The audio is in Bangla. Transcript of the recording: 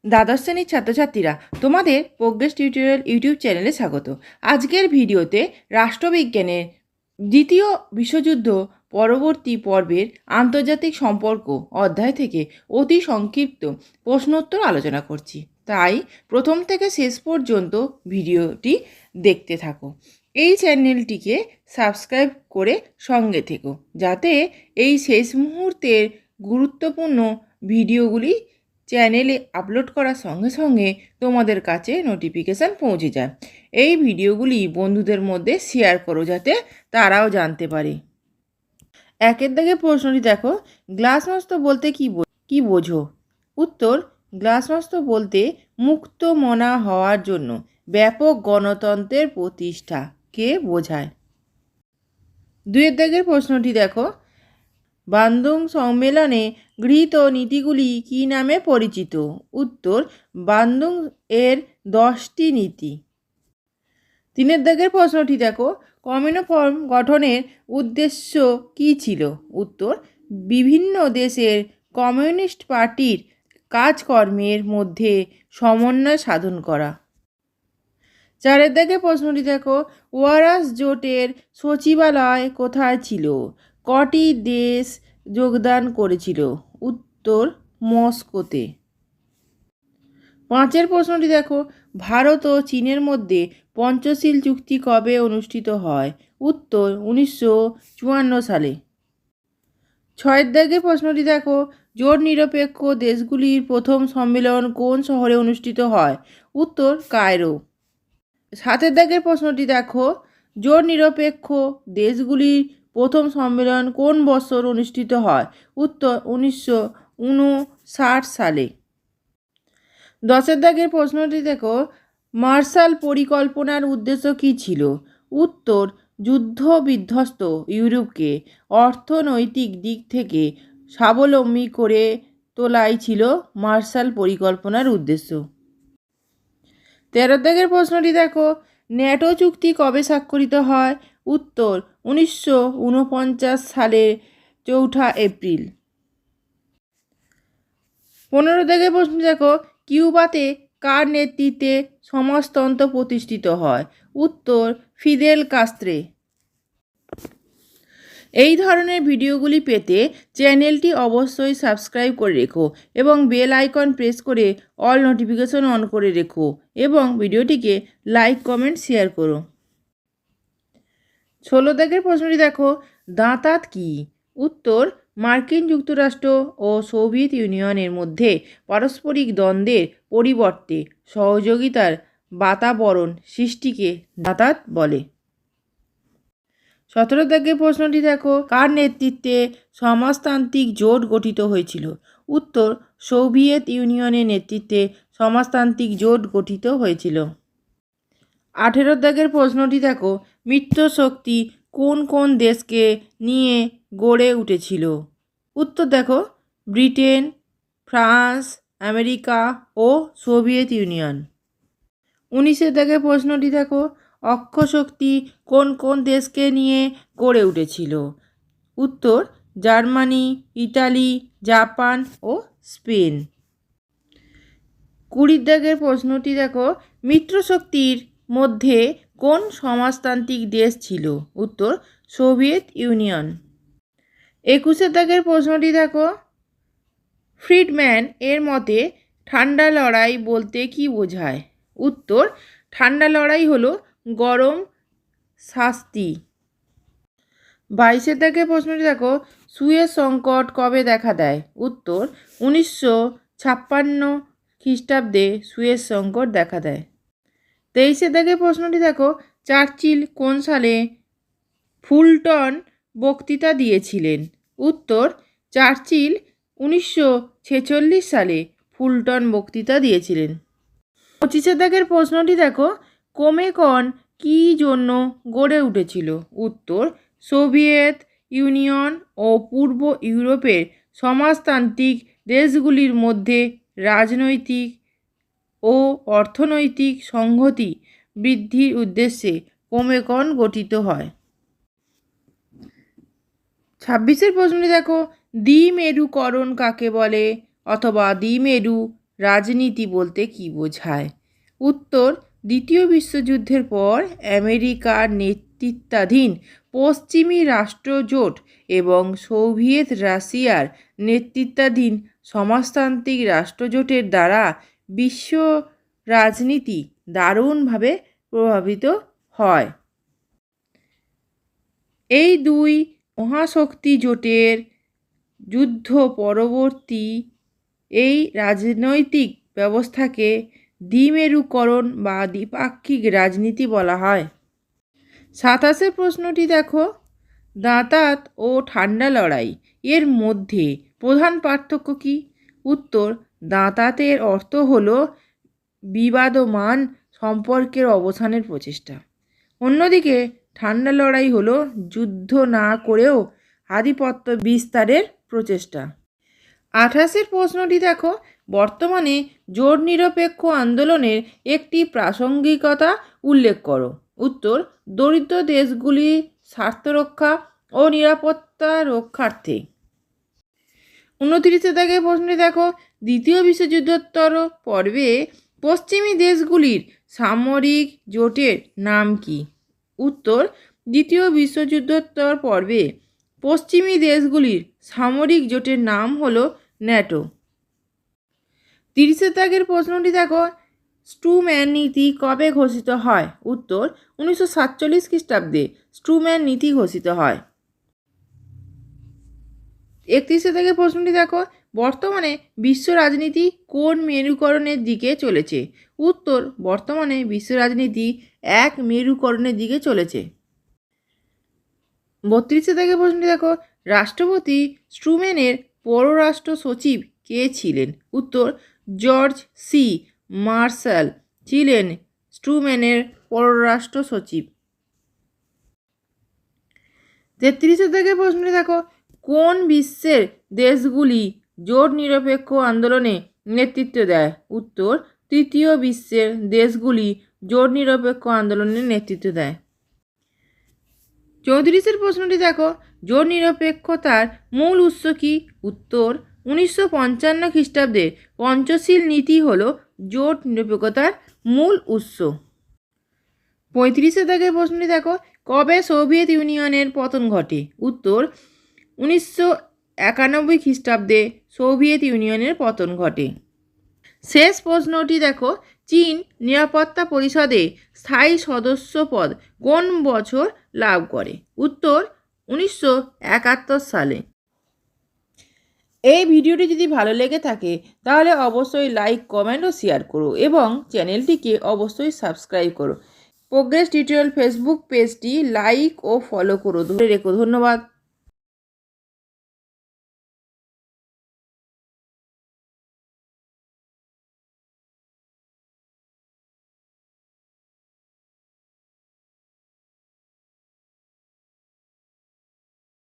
দ্বাদশ শ্রেণীর ছাত্রছাত্রীরা তোমাদের প্রোগ্রেস টিউটোরিয়াল ইউটিউব চ্যানেলে স্বাগত। আজকের ভিডিওতে রাষ্ট্রবিজ্ঞানের দ্বিতীয় বিশ্বযুদ্ধ পরবর্তী পর্বের আন্তর্জাতিক সম্পর্ক অধ্যায় থেকে অতি সংক্ষিপ্ত প্রশ্নোত্তর আলোচনা করছি, তাই প্রথম থেকে শেষ পর্যন্ত ভিডিওটি দেখতে থাকো। এই চ্যানেলটিকে সাবস্ক্রাইব করে সঙ্গে থেকো, যাতে এই শেষ মুহূর্তের গুরুত্বপূর্ণ ভিডিওগুলি চ্যানেলে আপলোড করার সঙ্গে সঙ্গে তোমাদের কাছে নোটিফিকেশান পৌঁছে যায়। এই ভিডিওগুলি বন্ধুদের মধ্যে শেয়ার করো, যাতে তারাও জানতে পারে। একের দাগে প্রশ্নটি দেখো, গ্লাসনস্ত বলতে কি বোঝো? উত্তর, গ্লাসনস্ত বলতে মুক্ত মনা হওয়ার জন্য ব্যাপক গণতন্ত্রের প্রতিষ্ঠাকে বোঝায়। দুইয়ের দাগের প্রশ্নটি দেখো, বান্দুং সম্মেলনে গৃহীত নীতিগুলি কী নামে পরিচিত? উত্তর, বান্দুং এর 10টি নীতি। তিনের দাগের প্রশ্নটি দেখো, কমিউনিফর্ম গঠনের উদ্দেশ্য কী ছিল? উত্তর, বিভিন্ন দেশের কমিউনিস্ট পার্টির কাজকর্মের মধ্যে সমন্বয় সাধন করা। চারের দাগে প্রশ্নটি দেখো, ওয়ারাস জোটের সচিবালয় কোথায় ছিল? কটি দেশ যোগদান করেছিল? উত্তর, মস্কোতে। পাঁচের প্রশ্নটি দেখো, ভারত ও চীনের মধ্যে পঞ্চশীল চুক্তি কবে অনুষ্ঠিত হয়? উত্তর, 1954 সালে। ছয়ের দাগের প্রশ্নটি দেখো, জোট নিরপেক্ষ দেশগুলির প্রথম সম্মেলন কোন শহরে অনুষ্ঠিত হয়? উত্তর, কায়রো। সাতের দাগের প্রশ্নটি দেখো, জোট নিরপেক্ষ দেশগুলির প্রথম সম্মেলন কোন বছর অনুষ্ঠিত হয়? উত্তর, 1959 সালে। দশের দাগের প্রশ্নটি দেখো, মার্শাল পরিকল্পনার উদ্দেশ্য কী ছিল? উত্তর, যুদ্ধ বিধ্বস্ত ইউরোপকে অর্থনৈতিক দিক থেকে স্বাবলম্বী করে তোলাই ছিল মার্শাল পরিকল্পনার উদ্দেশ্য। 13 দাগের প্রশ্নটি দেখো, ন্যাটো চুক্তি কবে স্বাক্ষরিত হয়? উত্তর, 1949 সালের 4 এপ্রিল। 15 দাগের প্রশ্ন দেখো, কিউবাতে কার নেতৃত্বে সমাজতন্ত্র প্রতিষ্ঠিত হয়? উত্তর, ফিদেল কাস্ত্রে। এই ধরনের ভিডিওগুলি পেতে চ্যানেলটি অবশ্যই সাবস্ক্রাইব করে রেখো এবং বেল আইকন প্রেস করে অল নোটিফিকেশন অন করে রেখো এবং ভিডিওটিকে লাইক, কমেন্ট, শেয়ার করো। 16 দাগের প্রশ্নটি দেখো, দাঁতাত কি? উত্তর, মার্কিন যুক্তরাষ্ট্র ও সোভিয়েত ইউনিয়নের মধ্যে পারস্পরিক দ্বন্দ্বের পরিবর্তে সহযোগিতার বাতাবরণ সৃষ্টিকে দাঁতাত বলে। 17 দাগের প্রশ্নটি দেখো, কার নেতৃত্বে সমাজতান্ত্রিক জোট গঠিত হয়েছিল? উত্তর, সোভিয়েত ইউনিয়নের নেতৃত্বে সমাজতান্ত্রিক জোট গঠিত হয়েছিল। 18 দাগের প্রশ্নটি দেখো, মিত্রশক্তি কোন কোন দেশকে নিয়ে গড়ে উঠেছিল? উত্তর দেখো, ব্রিটেন, ফ্রান্স, আমেরিকা ও সোভিয়েত ইউনিয়ন। 19 দাগের প্রশ্নটি দেখো, অক্ষশক্তি কোন কোন দেশকে নিয়ে গড়ে উঠেছিল? উত্তর, জার্মানি, ইটালি, জাপান ও স্পেন। 20 দাগের প্রশ্নটি দেখো, মিত্রশক্তির মধ্যে কোন সমাজতান্ত্রিক দেশ ছিল? উত্তর, সোভিয়েত ইউনিয়ন। 21 দাগের প্রশ্নটি দেখো, ফ্রিডম্যান এর মতে ঠান্ডা লড়াই বলতে কি বোঝায়? উত্তর, ঠান্ডা লড়াই হলো গরম শাস্তি। 22 দাগের প্রশ্নটি দেখো, সুয়েজ সংকট কবে দেখা দেয়? উত্তর, 1956 খ্রিস্টাব্দে সুয়েজ সংকট দেখা দেয়। 23 দাগের প্রশ্নটি দেখো, চার্চিল কোন সালে ফুলটন বক্তৃতা দিয়েছিলেন? উত্তর, চার্চিল 1946 সালে ফুলটন বক্তৃতা দিয়েছিলেন। 25 দাগের প্রশ্নটি দেখো, কোমেকন কী জন্য গড়ে উঠেছিল? উত্তর, সোভিয়েত ইউনিয়ন ও পূর্ব ইউরোপের সমাজতান্ত্রিক দেশগুলির মধ্যে রাজনৈতিক ও অর্থনৈতিক সংহতি বৃদ্ধির উদ্দেশ্যে কোমেকন গঠিত হয়। 26 প্রশ্নটি দেখো, দ্বিমেরুকরণ কাকে বলে অথবা দ্বিমেরু রাজনীতি বলতে কী বোঝায়? উত্তর, দ্বিতীয় বিশ্বযুদ্ধের পর আমেরিকার নেতৃত্বাধীন পশ্চিমী রাষ্ট্রজোট এবং সোভিয়েত রাশিয়ার নেতৃত্বাধীন সমাজতান্ত্রিক রাষ্ট্রজোটের দ্বারা বিশ্ব রাজনীতি দারুণভাবে প্রভাবিত হয়। এই দুই মহাশক্তি জোটের যুদ্ধ পরবর্তী এই রাজনৈতিক ব্যবস্থাকে দ্বিমেরুকরণ বা দ্বিপাক্ষিক রাজনীতি বলা হয়। 27 প্রশ্নটি দেখো, দাঁতাত ও ঠান্ডা লড়াই এর মধ্যে প্রধান পার্থক্য কী? উত্তর, দাঁতাতের অর্থ হল বিবাদমান সম্পর্কের অবসানের প্রচেষ্টা, অন্যদিকে ঠান্ডা লড়াই হলো যুদ্ধ না করেও আধিপত্য বিস্তারের প্রচেষ্টা। 28 প্রশ্নটি দেখো, বর্তমানে জোট নিরপেক্ষ আন্দোলনের একটি প্রাসঙ্গিকতা উল্লেখ করো। উত্তর, দরিদ্র দেশগুলির স্বার্থ রক্ষা ও নিরাপত্তা রক্ষার্থে। 29 থেকে প্রশ্নটি দেখো, দ্বিতীয় বিশ্বযুদ্ধোত্তর পর্বে পশ্চিমী দেশগুলির সামরিক জোটের নাম কি? উত্তর, দ্বিতীয় বিশ্বযুদ্ধোত্তর পর্বে পশ্চিমী দেশগুলির সামরিক জোটের নাম হলো ন্যাটো। 30 দাগের প্রশ্নটি দেখো, স্ট্রুম্যান নীতি কবে ঘোষিত হয়? উত্তর, 1947 খ্রিস্টাব্দে স্ট্রুম্যান নীতি ঘোষিত হয়। 31 থেকে প্রশ্নটি দেখো, বর্তমানে বিশ্ব রাজনীতি কোন মেরুকরণের দিকে চলেছে? উত্তর, বর্তমানে বিশ্ব রাজনীতি এক মেরুকরণের দিকে চলেছে। 32 থেকে প্রশ্নটি দেখো, রাষ্ট্রপতি স্ট্রুম্যানের পররাষ্ট্র সচিব কে ছিলেন? উত্তর, জর্জ সি মার্শাল ছিলেন স্ট্রুম্যানের পররাষ্ট্র সচিব। 33 থেকে প্রশ্নটি দেখো, কোন বিশ্বের দেশগুলি জোট নিরপেক্ষ আন্দোলনে নেতৃত্ব দেয়? উত্তর, তৃতীয় বিশ্বের দেশগুলি জোট নিরপেক্ষ আন্দোলনে নেতৃত্ব দেয়। 34 প্রশ্নটি দেখো, জোট নিরপেক্ষতার মূল উৎস কী? উত্তর, 1955 খ্রিস্টাব্দের পঞ্চশীল নীতি হল জোট নিরপেক্ষতার মূল উৎস। 35 থেকে প্রশ্নটি দেখো, কবে সোভিয়েত ইউনিয়নের পতন ঘটে? উত্তর, 1991 খ্রিস্টাব্দে সোভিয়েত ইউনিয়নের পতন ঘটে। শেষ প্রশ্নটি দেখো, চীন নিরাপত্তা পরিষদে স্থায়ী সদস্য পদ কোন বছর লাভ করে? উত্তর, 1971 সালে। এই ভিডিওটি যদি ভালো লেগে থাকে তাহলে অবশ্যই লাইক, কমেন্ট ও শেয়ার করো এবং চ্যানেলটিকে অবশ্যই সাবস্ক্রাইব করো। প্রোগ্রেস টিউটোরিয়াল ফেসবুক পেজটি লাইক ও ফলো করো। ধরে রেখো। ধন্যবাদ।